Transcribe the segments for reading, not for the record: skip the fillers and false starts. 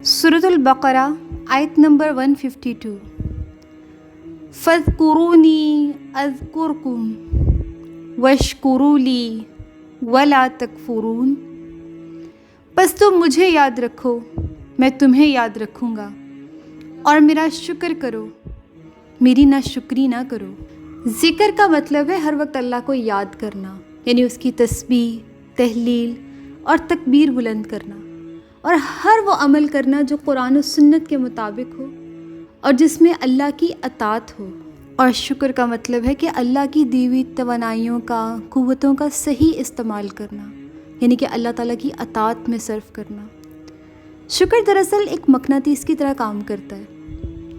سورۃ البقرہ آیت نمبر 152۔ فاذکرونی اذکرکم واشکروا لی ولا تکفرون۔ پس تم مجھے یاد رکھو، میں تمہیں یاد رکھوں گا، اور میرا شکر کرو، میری ناشکری نہ کرو۔ ذکر کا مطلب ہے ہر وقت اللہ کو یاد کرنا، یعنی اس کی تسبیح، تحلیل اور تکبیر بلند کرنا، اور ہر وہ عمل کرنا جو قرآن و سنت کے مطابق ہو اور جس میں اللہ کی اطاعت ہو۔ اور شکر کا مطلب ہے کہ اللہ کی دی ہوئی توانائیوں کا، قوتوں کا صحیح استعمال کرنا، یعنی کہ اللہ تعالیٰ کی اطاعت میں صرف کرنا۔ شکر دراصل ایک مقناطیس کی طرح کام کرتا ہے،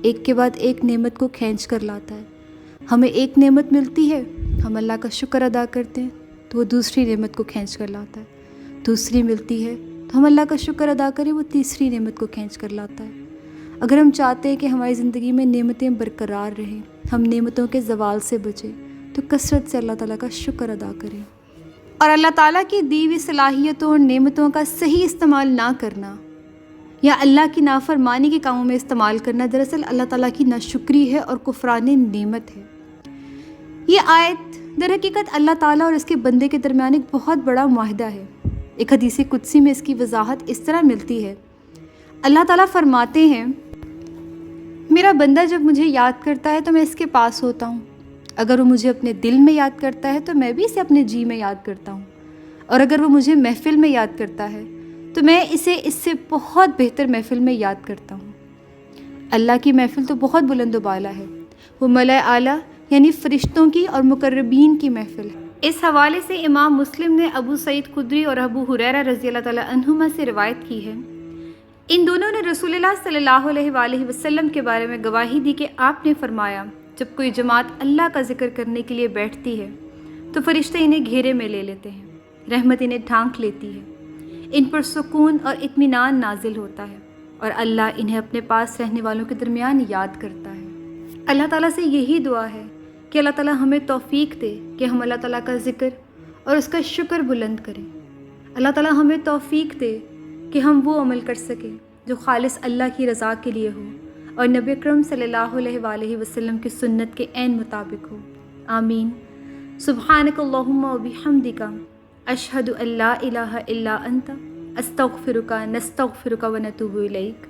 ایک کے بعد ایک نعمت کو کھینچ کر لاتا ہے۔ ہمیں ایک نعمت ملتی ہے، ہم اللہ کا شکر ادا کرتے ہیں تو وہ دوسری نعمت کو کھینچ کر لاتا ہے۔ دوسری ملتی ہے تو ہم اللہ کا شکر ادا کریں، وہ تیسری نعمت کو کھینچ کر لاتا ہے۔ اگر ہم چاہتے ہیں کہ ہماری زندگی میں نعمتیں برقرار رہیں، ہم نعمتوں کے زوال سے بچیں، تو کثرت سے اللہ تعالیٰ کا شکر ادا کریں۔ اور اللہ تعالیٰ کی دی ہوئی صلاحیتوں اور نعمتوں کا صحیح استعمال نہ کرنا یا اللہ کی نافرمانی کے کاموں میں استعمال کرنا دراصل اللہ تعالیٰ کی ناشکری ہے اور کفران نعمت ہے۔ یہ آیت در حقیقت اللہ تعالیٰ اور اس کے بندے کے درمیان ایک بہت بڑا معاہدہ ہے۔ ایک حدیث قدسی میں اس کی وضاحت اس طرح ملتی ہے، اللہ تعالیٰ فرماتے ہیں، میرا بندہ جب مجھے یاد کرتا ہے تو میں اس کے پاس ہوتا ہوں، اگر وہ مجھے اپنے دل میں یاد کرتا ہے تو میں بھی اسے اپنے جی میں یاد کرتا ہوں، اور اگر وہ مجھے محفل میں یاد کرتا ہے تو میں اسے اس سے بہت بہتر محفل میں یاد کرتا ہوں۔ اللہ کی محفل تو بہت بلند و بالا ہے، وہ ملائے اعلیٰ یعنی فرشتوں کی اور مقربین کی محفل ہے۔ اس حوالے سے امام مسلم نے ابو سعید خدری اور ابو ہریرہ رضی اللہ تعالیٰ عنہما سے روایت کی ہے، ان دونوں نے رسول اللہ صلی اللہ علیہ وآلہ وسلم کے بارے میں گواہی دی کہ آپ نے فرمایا، جب کوئی جماعت اللہ کا ذکر کرنے کے لیے بیٹھتی ہے تو فرشتے انہیں گھیرے میں لے لیتے ہیں، رحمت انہیں ڈھانک لیتی ہے، ان پر سکون اور اطمینان نازل ہوتا ہے، اور اللہ انہیں اپنے پاس رہنے والوں کے درمیان یاد کرتا ہے۔ اللہ تعالیٰ سے یہی دعا ہے کہ اللہ تعالیٰ ہمیں توفیق دے کہ ہم اللہ تعالیٰ کا ذکر اور اس کا شکر بلند کریں۔ اللہ تعالیٰ ہمیں توفیق دے کہ ہم وہ عمل کر سکیں جو خالص اللہ کی رضا کے لیے ہو اور نبی اکرم صلی اللہ علیہ وآلہ وسلم کی سنت کے عین مطابق ہو۔ آمین۔ سبحانک اللہم و بحمدک، اشہد ان لا الہ الا انت، استغفرک نستغفرک و نتوب الیک۔